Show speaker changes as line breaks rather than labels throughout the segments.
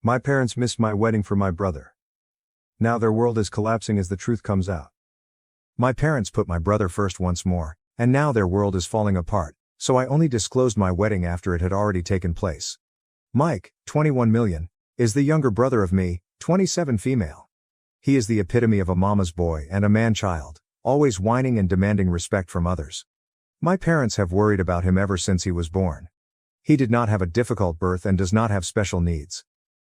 My parents missed my wedding for my brother. Now their world is collapsing as the truth comes out. My parents put my brother first once more, and now their world is falling apart, so I only disclosed my wedding after it had already taken place. Mike, 21 million, is the younger brother of me, 27 female. He is the epitome of a mama's boy and a man-child, always whining and demanding respect from others. My parents have worried about him ever since he was born. He did not have a difficult birth and does not have special needs.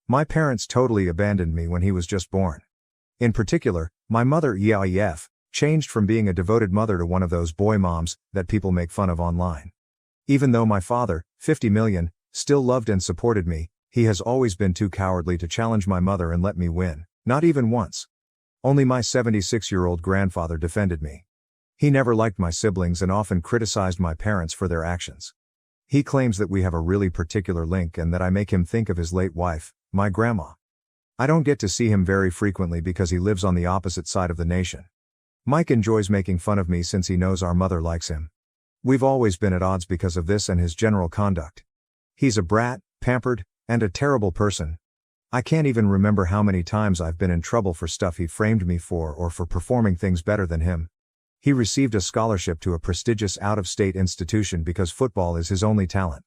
My parents totally abandoned me when he was just born. In particular, my mother EIEF, changed from being a devoted mother to one of those boy moms that people make fun of online. Even though my father, 50 million, still loved and supported me, he has always been too cowardly to challenge my mother and let me win, not even once. Only my 76-year-old grandfather defended me. He never liked my siblings and often criticized my parents for their actions. He claims that we have a really particular link and that I make him think of his late wife, my grandma. I don't get to see him very frequently because he lives on the opposite side of the nation. Mike enjoys making fun of me since he knows our mother likes him. We've always been at odds because of this and his general conduct. He's a brat, pampered, and a terrible person. I can't even remember how many times I've been in trouble for stuff he framed me for or for performing things better than him. He received a scholarship to a prestigious out-of-state institution because football is his only talent.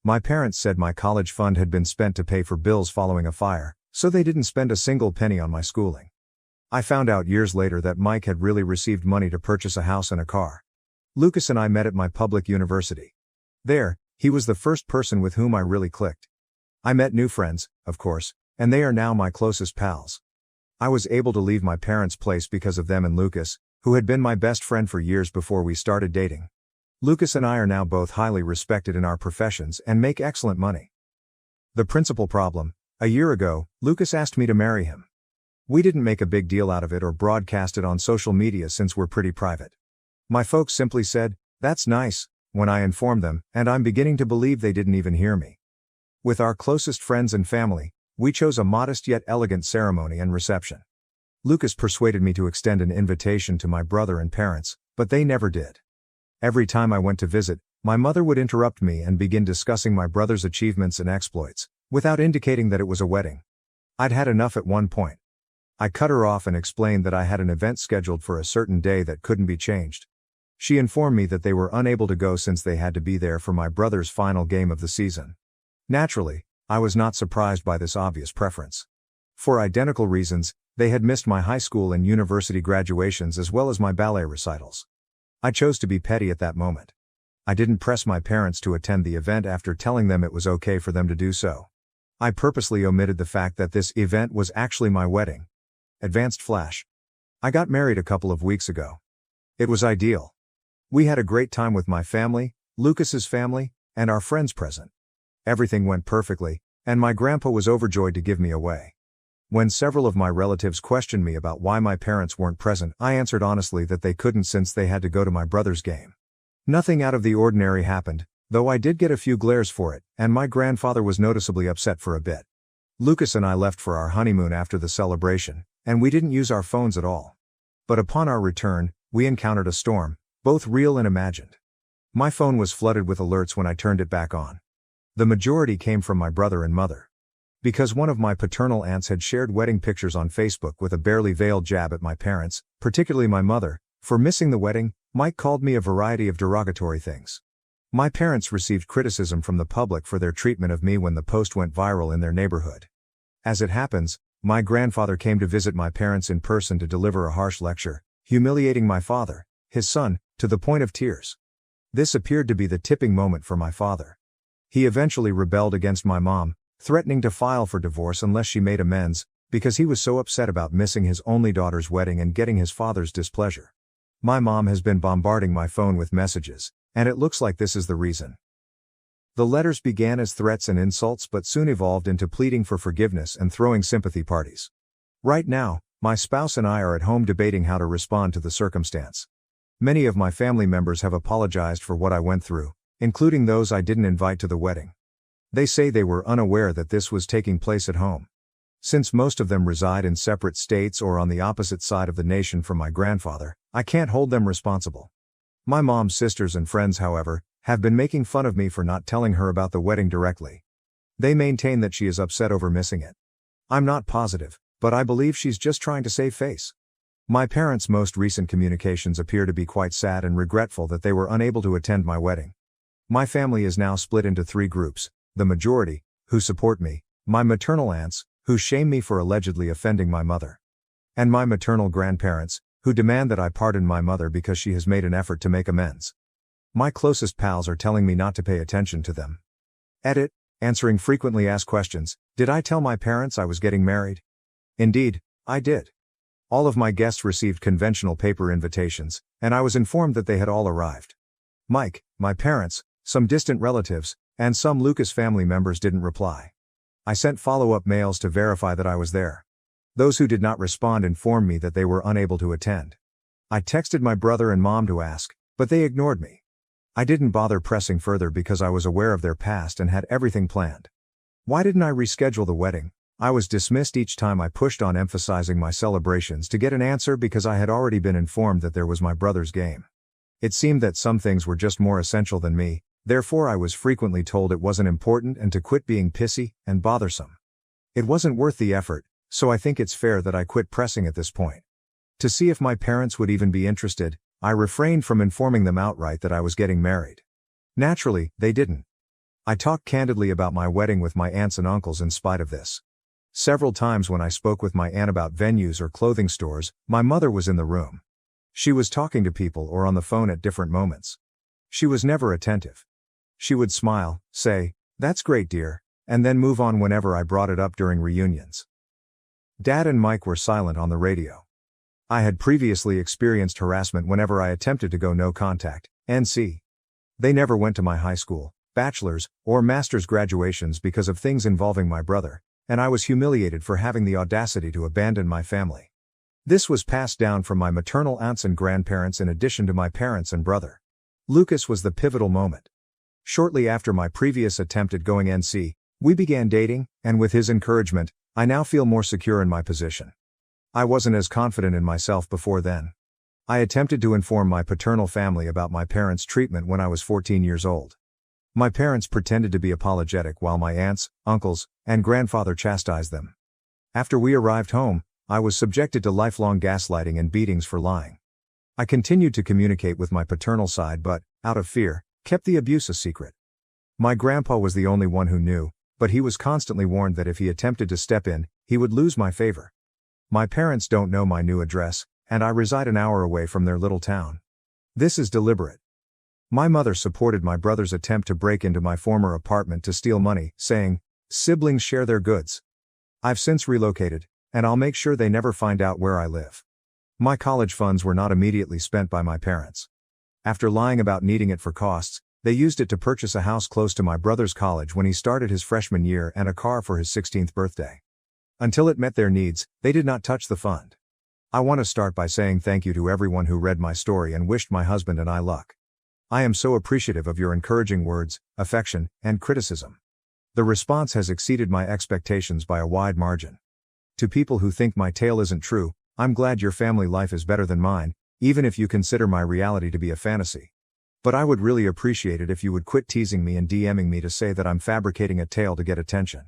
My parents said my college fund had been spent to pay for bills following a fire, so they didn't spend a single penny on my schooling. I found out years later that Mike had really received money to purchase a house and a car. Lucas and I met at my public university. There, he was the first person with whom I really clicked. I met new friends, of course, and they are now my closest pals. I was able to leave my parents' place because of them and Lucas, who had been my best friend for years before we started dating. Lucas and I are now both highly respected in our professions and make excellent money. The principal problem: a year ago, Lucas asked me to marry him. We didn't make a big deal out of it or broadcast it on social media since we're pretty private. My folks simply said, "That's nice," when I informed them, and I'm beginning to believe they didn't even hear me. With our closest friends and family, we chose a modest yet elegant ceremony and reception. Lucas persuaded me to extend an invitation to my brother and parents, but they never did. Every time I went to visit, my mother would interrupt me and begin discussing my brother's achievements and exploits, without indicating that it was a wedding. I'd had enough at one point. I cut her off and explained that I had an event scheduled for a certain day that couldn't be changed. She informed me that they were unable to go since they had to be there for my brother's final game of the season. Naturally, I was not surprised by this obvious preference. For identical reasons, they had missed my high school and university graduations as well as my ballet recitals. I chose to be petty at that moment. I didn't press my parents to attend the event after telling them it was okay for them to do so. I purposely omitted the fact that this event was actually my wedding. Advanced flash. I got married a couple of weeks ago. It was ideal. We had a great time with my family, Lucas's family, and our friends present. Everything went perfectly, and my grandpa was overjoyed to give me away. When several of my relatives questioned me about why my parents weren't present, I answered honestly that they couldn't since they had to go to my brother's game. Nothing out of the ordinary happened, though I did get a few glares for it, and my grandfather was noticeably upset for a bit. Lucas and I left for our honeymoon after the celebration, and we didn't use our phones at all. But upon our return, we encountered a storm, both real and imagined. My phone was flooded with alerts when I turned it back on. The majority came from my brother and mother. Because one of my paternal aunts had shared wedding pictures on Facebook with a barely veiled jab at my parents, particularly my mother, for missing the wedding, Mike called me a variety of derogatory things. My parents received criticism from the public for their treatment of me when the post went viral in their neighborhood. As it happens, my grandfather came to visit my parents in person to deliver a harsh lecture, humiliating my father, his son, to the point of tears. This appeared to be the tipping moment for my father. He eventually rebelled against my mom, threatening to file for divorce unless she made amends, because he was so upset about missing his only daughter's wedding and getting his father's displeasure. My mom has been bombarding my phone with messages, and it looks like this is the reason. The letters began as threats and insults but soon evolved into pleading for forgiveness and throwing sympathy parties. Right now, my spouse and I are at home debating how to respond to the circumstance. Many of my family members have apologized for what I went through, including those I didn't invite to the wedding. They say they were unaware that this was taking place at home. Since most of them reside in separate states or on the opposite side of the nation from my grandfather, I can't hold them responsible. My mom's sisters and friends, however, have been making fun of me for not telling her about the wedding directly. They maintain that she is upset over missing it. I'm not positive, but I believe she's just trying to save face. My parents' most recent communications appear to be quite sad and regretful that they were unable to attend my wedding. My family is now split into 3 groups: the majority, who support me, my maternal aunts, who shame me for allegedly offending my mother, and my maternal grandparents, who demand that I pardon my mother because she has made an effort to make amends. My closest pals are telling me not to pay attention to them. Edit, answering frequently asked questions. Did I tell my parents I was getting married? Indeed, I did. All of my guests received conventional paper invitations, and I was informed that they had all arrived. Mike, my parents, some distant relatives, and some Lucas family members didn't reply. I sent follow-up mails to verify that I was there. Those who did not respond informed me that they were unable to attend. I texted my brother and mom to ask, but they ignored me. I didn't bother pressing further because I was aware of their past and had everything planned. Why didn't I reschedule the wedding? I was dismissed each time I pushed on emphasizing my celebrations to get an answer because I had already been informed that there was my brother's game. It seemed that some things were just more essential than me, therefore I was frequently told it wasn't important and to quit being pissy and bothersome. It wasn't worth the effort, so I think it's fair that I quit pressing at this point. To see if my parents would even be interested, I refrained from informing them outright that I was getting married. Naturally, they didn't. I talked candidly about my wedding with my aunts and uncles in spite of this. Several times when I spoke with my aunt about venues or clothing stores, my mother was in the room. She was talking to people or on the phone at different moments. She was never attentive. She would smile, say, "That's great, dear," and then move on whenever I brought it up during reunions. Dad and Mike were silent on the radio. I had previously experienced harassment whenever I attempted to go no contact, NC. They never went to my high school, bachelor's, or master's graduations because of things involving my brother, and I was humiliated for having the audacity to abandon my family. This was passed down from my maternal aunts and grandparents in addition to my parents and brother. Lucas was the pivotal moment. Shortly after my previous attempt at going NC, we began dating, and with his encouragement, I now feel more secure in my position. I wasn't as confident in myself before then. I attempted to inform my paternal family about my parents' treatment when I was 14 years old. My parents pretended to be apologetic while my aunts, uncles, and grandfather chastised them. After we arrived home, I was subjected to lifelong gaslighting and beatings for lying. I continued to communicate with my paternal side but, out of fear, kept the abuse a secret. My grandpa was the only one who knew, but he was constantly warned that if he attempted to step in, he would lose my favor. My parents don't know my new address, and I reside an hour away from their little town. This is deliberate. My mother supported my brother's attempt to break into my former apartment to steal money, saying, "Siblings share their goods." I've since relocated, and I'll make sure they never find out where I live. My college funds were not immediately spent by my parents. After lying about needing it for costs, they used it to purchase a house close to my brother's college when he started his freshman year and a car for his 16th birthday. Until it met their needs, they did not touch the fund. I want to start by saying thank you to everyone who read my story and wished my husband and I luck. I am so appreciative of your encouraging words, affection, and criticism. The response has exceeded my expectations by a wide margin. To people who think my tale isn't true, I'm glad your family life is better than mine, even if you consider my reality to be a fantasy. But I would really appreciate it if you would quit teasing me and DMing me to say that I'm fabricating a tale to get attention.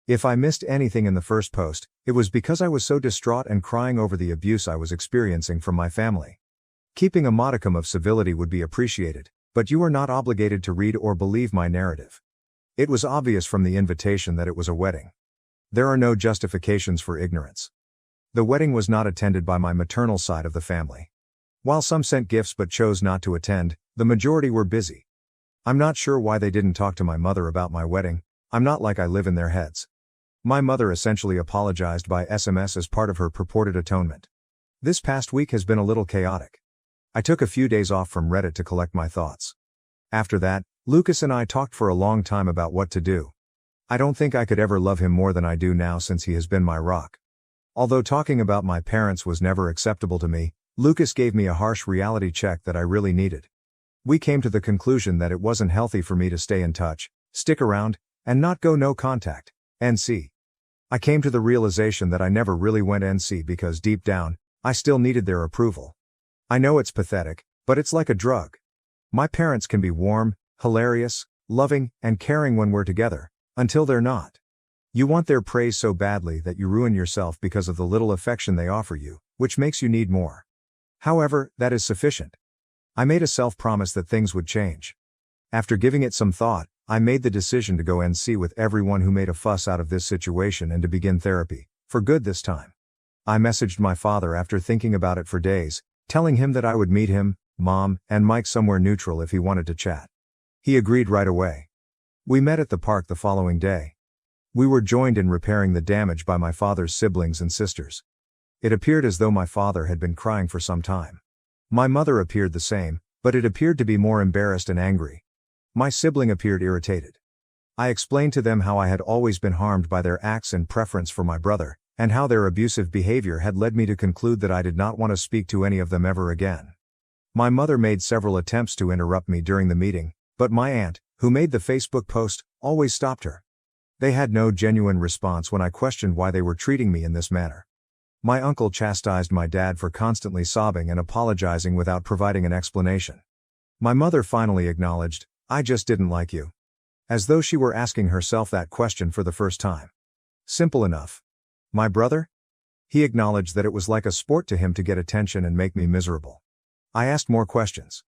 If I missed anything in the first post, it was because I was so distraught and crying over the abuse I was experiencing from my family. Keeping a modicum of civility would be appreciated, but you are not obligated to read or believe my narrative. It was obvious from the invitation that it was a wedding. There are no justifications for ignorance. The wedding was not attended by my maternal side of the family. While some sent gifts but chose not to attend, the majority were busy. I'm not sure why they didn't talk to my mother about my wedding. I'm not like I live in their heads. My mother essentially apologized by SMS as part of her purported atonement. This past week has been a little chaotic. I took a few days off from Reddit to collect my thoughts. After that, Lucas and I talked for a long time about what to do. I don't think I could ever love him more than I do now since he has been my rock. Although talking about my parents was never acceptable to me, Lucas gave me a harsh reality check that I really needed. We came to the conclusion that it wasn't healthy for me to stay in touch, stick around, and not go no contact, NC. I came to the realization that I never really went NC because deep down, I still needed their approval. I know it's pathetic, but it's like a drug. My parents can be warm, hilarious, loving, and caring when we're together, until they're not. You want their praise so badly that you ruin yourself because of the little affection they offer you, which makes you need more. However, that is sufficient. I made a self-promise that things would change. After giving it some thought, I made the decision to go and see with everyone who made a fuss out of this situation and to begin therapy, for good this time. I messaged my father after thinking about it for days, telling him that I would meet him, Mom, and Mike somewhere neutral if he wanted to chat. He agreed right away. We met at the park the following day. We were joined in repairing the damage by my father's siblings and sisters. It appeared as though my father had been crying for some time. My mother appeared the same, but it appeared to be more embarrassed and angry. My sibling appeared irritated. I explained to them how I had always been harmed by their acts and preference for my brother, and how their abusive behavior had led me to conclude that I did not want to speak to any of them ever again. My mother made several attempts to interrupt me during the meeting, but my aunt, who made the Facebook post, always stopped her. They had no genuine response when I questioned why they were treating me in this manner. My uncle chastised my dad for constantly sobbing and apologizing without providing an explanation. My mother finally acknowledged, "I just didn't like you." As though she were asking herself that question for the first time. Simple enough. My brother? He acknowledged that it was like a sport to him to get attention and make me miserable. I asked more questions.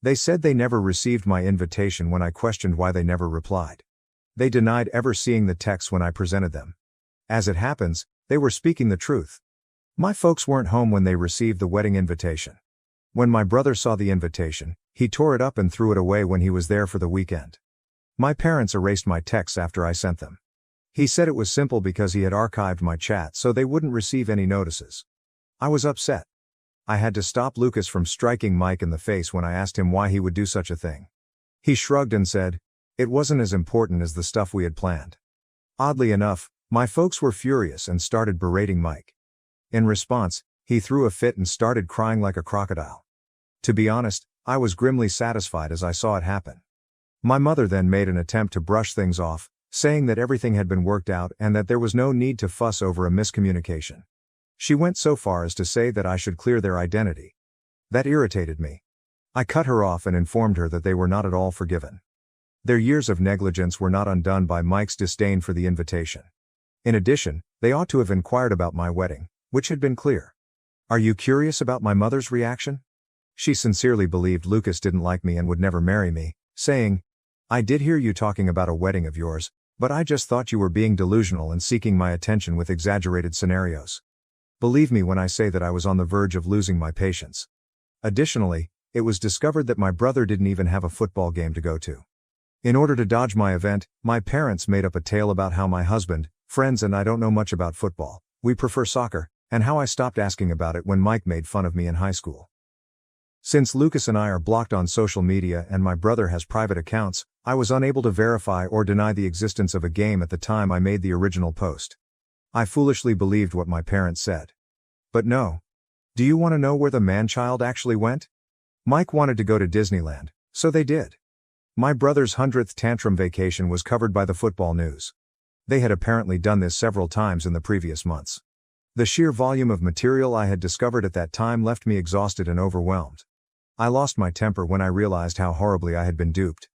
They said they never received my invitation when I questioned why they never replied. They denied ever seeing the texts when I presented them. As it happens, they were speaking the truth. My folks weren't home when they received the wedding invitation. When my brother saw the invitation, he tore it up and threw it away when he was there for the weekend. My parents erased my texts after I sent them. He said it was simple because he had archived my chat so they wouldn't receive any notices. I was upset. I had to stop Lucas from striking Mike in the face when I asked him why he would do such a thing. He shrugged and said, it wasn't as important as the stuff we had planned. Oddly enough, my folks were furious and started berating Mike. In response, he threw a fit and started crying like a crocodile. To be honest, I was grimly satisfied as I saw it happen. My mother then made an attempt to brush things off, saying that everything had been worked out and that there was no need to fuss over a miscommunication. She went so far as to say that I should clear their identity. That irritated me. I cut her off and informed her that they were not at all forgiven. Their years of negligence were not undone by Mike's disdain for the invitation. In addition, they ought to have inquired about my wedding, which had been clear. Are you curious about my mother's reaction? She sincerely believed Lucas didn't like me and would never marry me, saying, I did hear you talking about a wedding of yours, but I just thought you were being delusional and seeking my attention with exaggerated scenarios. Believe me when I say that I was on the verge of losing my patience. Additionally, it was discovered that my brother didn't even have a football game to go to. In order to dodge my event, my parents made up a tale about how my husband, friends and I don't know much about football, we prefer soccer, and how I stopped asking about it when Mike made fun of me in high school. Since Lucas and I are blocked on social media and my brother has private accounts, I was unable to verify or deny the existence of a game at the time I made the original post. I foolishly believed what my parents said. But no. Do you want to know where the man-child actually went? Mike wanted to go to Disneyland, so they did. My brother's 100th tantrum vacation was covered by the football news. They had apparently done this several times in the previous months. The sheer volume of material I had discovered at that time left me exhausted and overwhelmed. I lost my temper when I realized how horribly I had been duped.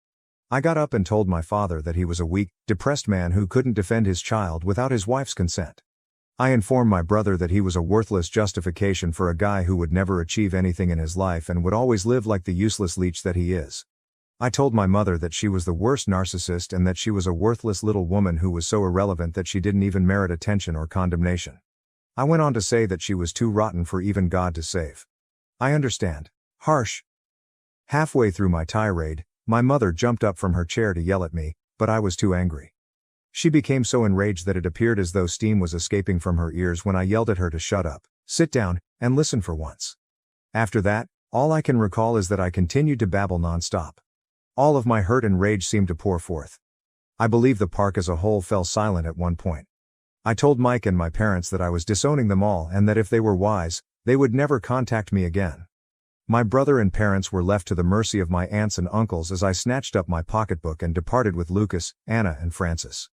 I got up and told my father that he was a weak, depressed man who couldn't defend his child without his wife's consent. I informed my brother that he was a worthless justification for a guy who would never achieve anything in his life and would always live like the useless leech that he is. I told my mother that she was the worst narcissist and that she was a worthless little woman who was so irrelevant that she didn't even merit attention or condemnation. I went on to say that she was too rotten for even God to save. I understand. Harsh. Halfway through my tirade, my mother jumped up from her chair to yell at me, but I was too angry. She became so enraged that it appeared as though steam was escaping from her ears when I yelled at her to shut up, sit down, and listen for once. After that, all I can recall is that I continued to babble non-stop. All of my hurt and rage seemed to pour forth. I believe the park as a whole fell silent at one point. I told Mike and my parents that I was disowning them all and that if they were wise, they would never contact me again. My brother and parents were left to the mercy of my aunts and uncles as I snatched up my pocketbook and departed with Lucas, Anna and Francis.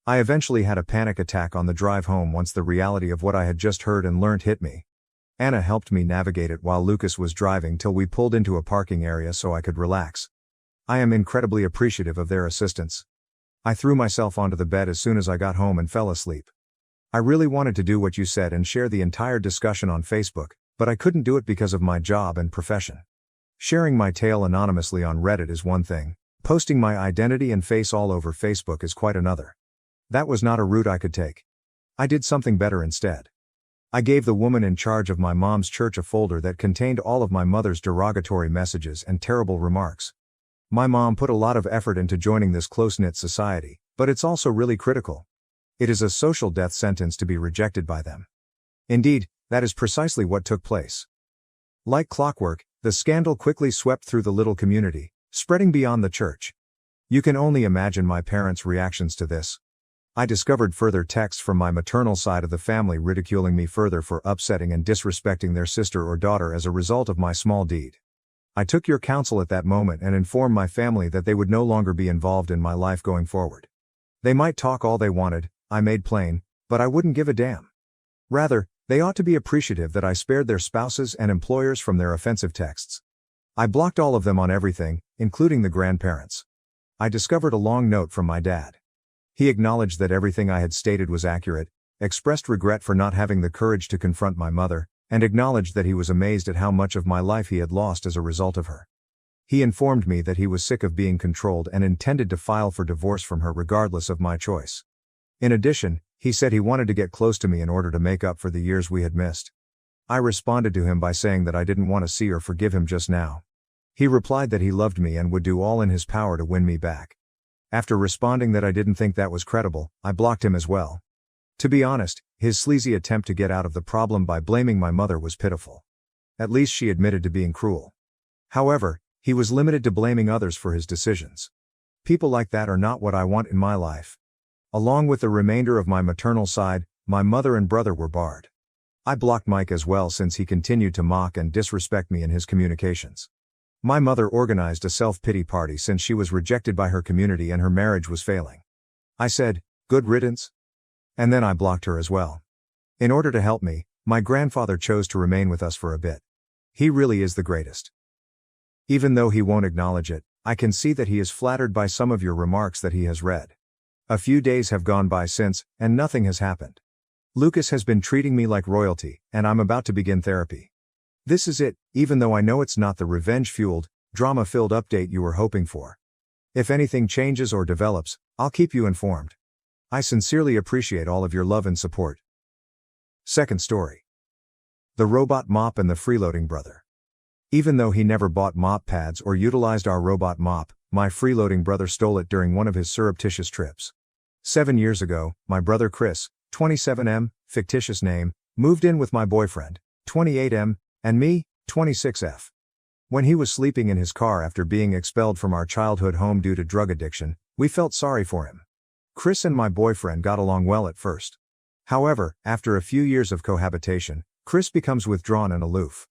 I eventually had a panic attack on the drive home once the reality of what I had just heard and learned hit me. Anna helped me navigate it while Lucas was driving till we pulled into a parking area so I could relax. I am incredibly appreciative of their assistance. I threw myself onto the bed as soon as I got home and fell asleep. I really wanted to do what you said and share the entire discussion on Facebook, but I couldn't do it because of my job and profession. Sharing my tale anonymously on Reddit is one thing, posting my identity and face all over Facebook is quite another. That was not a route I could take. I did something better instead. I gave the woman in charge of my mom's church a folder that contained all of my mother's derogatory messages and terrible remarks. My mom put a lot of effort into joining this close-knit society, but it's also really critical. It is a social death sentence to be rejected by them. Indeed, that is precisely what took place. Like clockwork, the scandal quickly swept through the little community, spreading beyond the church. You can only imagine my parents' reactions to this. I discovered further texts from my maternal side of the family ridiculing me further for upsetting and disrespecting their sister or daughter as a result of my small deed. I took your counsel at that moment and informed my family that they would no longer be involved in my life going forward. They might talk all they wanted, I made plain, but I wouldn't give a damn. Rather, they ought to be appreciative that I spared their spouses and employers from their offensive texts. I blocked all of them on everything, including the grandparents. I discovered a long note from my dad. He acknowledged that everything I had stated was accurate, expressed regret for not having the courage to confront my mother, and acknowledged that he was amazed at how much of my life he had lost as a result of her. He informed me that he was sick of being controlled and intended to file for divorce from her regardless of my choice. In addition, he said he wanted to get close to me in order to make up for the years we had missed. I responded to him by saying that I didn't want to see or forgive him just now. He replied that he loved me and would do all in his power to win me back. After responding that I didn't think that was credible, I blocked him as well. To be honest, his sleazy attempt to get out of the problem by blaming my mother was pitiful. At least she admitted to being cruel. However, he was limited to blaming others for his decisions. People like that are not what I want in my life. Along with the remainder of my maternal side, my mother and brother were barred. I blocked Mike as well since he continued to mock and disrespect me in his communications. My mother organized a self-pity party since she was rejected by her community and her marriage was failing. I said, "Good riddance." And then I blocked her as well. In order to help me, my grandfather chose to remain with us for a bit. He really is the greatest. Even though he won't acknowledge it, I can see that he is flattered by some of your remarks that he has read. A few days have gone by since, and nothing has happened. Lucas has been treating me like royalty, and I'm about to begin therapy. This is it, even though I know it's not the revenge-fueled, drama-filled update you were hoping for. If anything changes or develops, I'll keep you informed. I sincerely appreciate all of your love and support. Second story. The robot mop and the freeloading brother. Even though he never bought mop pads or utilized our robot mop, my freeloading brother stole it during one of his surreptitious trips. 7 years ago, my brother Chris, 27M, fictitious name, moved in with my boyfriend, 28M, and me, 26F. When he was sleeping in his car after being expelled from our childhood home due to drug addiction, we felt sorry for him. Chris and my boyfriend got along well at first. However, after a few years of cohabitation, Chris becomes withdrawn and aloof.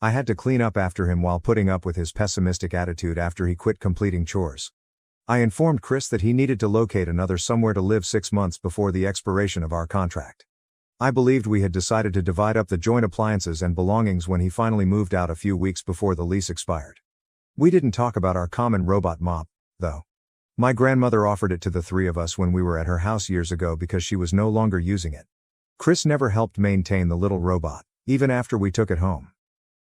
I had to clean up after him while putting up with his pessimistic attitude after he quit completing chores. I informed Chris that he needed to locate another somewhere to live 6 months before the expiration of our contract. I believed we had decided to divide up the joint appliances and belongings when he finally moved out a few weeks before the lease expired. We didn't talk about our common robot mop, though. My grandmother offered it to the three of us when we were at her house years ago because she was no longer using it. Chris never helped maintain the little robot, even after we took it home.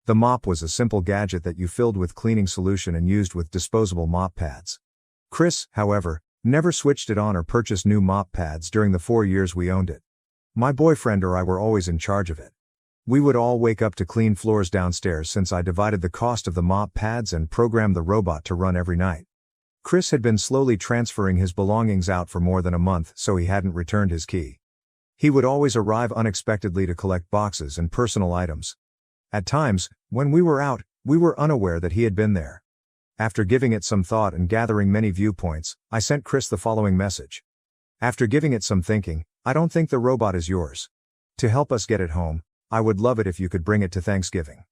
The mop was a simple gadget that you filled with cleaning solution and used with disposable mop pads. Chris, however, never switched it on or purchased new mop pads during the 4 years we owned it. My boyfriend or I were always in charge of it. We would all wake up to clean floors downstairs since I divided the cost of the mop pads and programmed the robot to run every night. Chris had been slowly transferring his belongings out for more than a month, so he hadn't returned his key. He would always arrive unexpectedly to collect boxes and personal items. At times, when we were out, we were unaware that he had been there. After giving it some thought and gathering many viewpoints, I sent Chris the following message. After giving it some thinking, I don't think the robot is yours. To help us get it home, I would love it if you could bring it to Thanksgiving.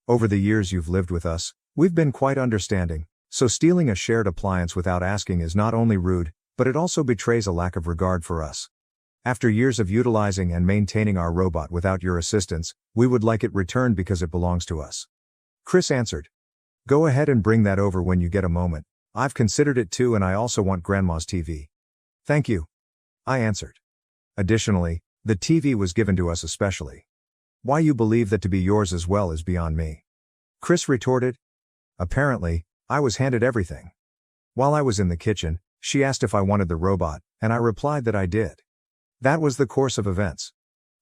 Over the years you've lived with us, we've been quite understanding, so stealing a shared appliance without asking is not only rude, but it also betrays a lack of regard for us. After years of utilizing and maintaining our robot without your assistance, we would like it returned because it belongs to us. Chris answered. Go ahead and bring that over when you get a moment. I've considered it too, and I also want Grandma's TV. Thank you, I answered. Additionally, the TV was given to us especially. Why you believe that to be yours as well is beyond me. Chris retorted. Apparently, I was handed everything. While I was in the kitchen, she asked if I wanted the robot, and I replied that I did. That was the course of events.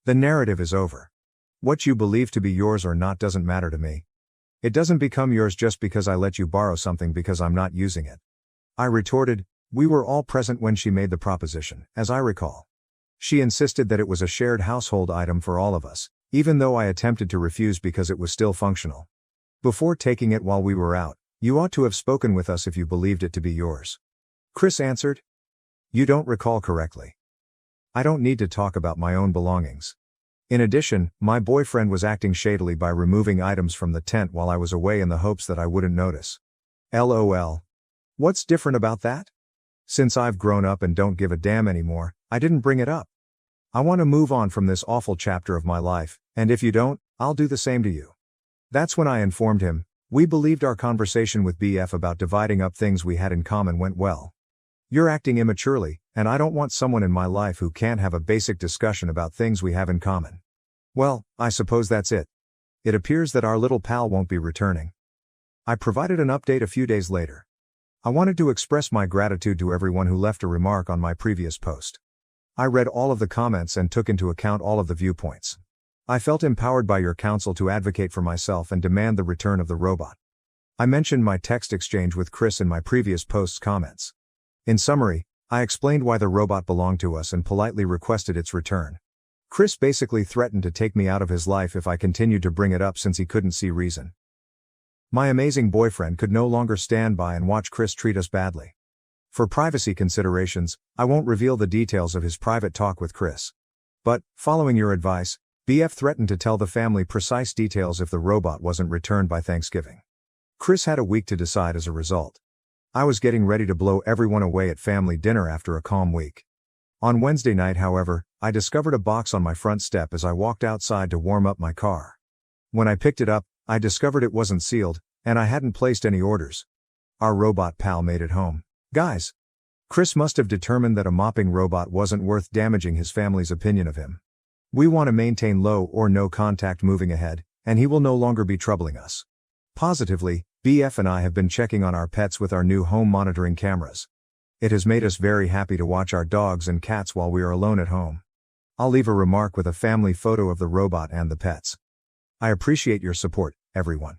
The narrative is over. What you believe to be yours or not doesn't matter to me. It doesn't become yours just because I let you borrow something because I'm not using it. I retorted. We were all present when she made the proposition, as I recall. She insisted that it was a shared household item for all of us, even though I attempted to refuse because it was still functional. Before taking it while we were out, you ought to have spoken with us if you believed it to be yours. Chris answered. You don't recall correctly. I don't need to talk about my own belongings. In addition, my boyfriend was acting shadily by removing items from the tent while I was away in the hopes that I wouldn't notice. LOL. What's different about that? Since I've grown up and don't give a damn anymore, I didn't bring it up. I want to move on from this awful chapter of my life, and if you don't, I'll do the same to you. That's when I informed him. We believed our conversation with BF about dividing up things we had in common went well. You're acting immaturely, and I don't want someone in my life who can't have a basic discussion about things we have in common. Well, I suppose that's it. It appears that our little pal won't be returning. I provided an update a few days later. I wanted to express my gratitude to everyone who left a remark on my previous post. I read all of the comments and took into account all of the viewpoints. I felt empowered by your counsel to advocate for myself and demand the return of the robot. I mentioned my text exchange with Chris in my previous post's comments. In summary, I explained why the robot belonged to us and politely requested its return. Chris basically threatened to take me out of his life if I continued to bring it up since he couldn't see reason. My amazing boyfriend could no longer stand by and watch Chris treat us badly. For privacy considerations, I won't reveal the details of his private talk with Chris. But, following your advice, BF threatened to tell the family precise details if the robot wasn't returned by Thanksgiving. Chris had a week to decide as a result. I was getting ready to blow everyone away at family dinner after a calm week. On Wednesday night, however, I discovered a box on my front step as I walked outside to warm up my car. When I picked it up, I discovered it wasn't sealed, and I hadn't placed any orders. Our robot pal made it home. Guys! Chris must have determined that a mopping robot wasn't worth damaging his family's opinion of him. We want to maintain low or no contact moving ahead, and he will no longer be troubling us. Positively, BF and I have been checking on our pets with our new home monitoring cameras. It has made us very happy to watch our dogs and cats while we are alone at home. I'll leave a remark with a family photo of the robot and the pets. I appreciate your support, everyone.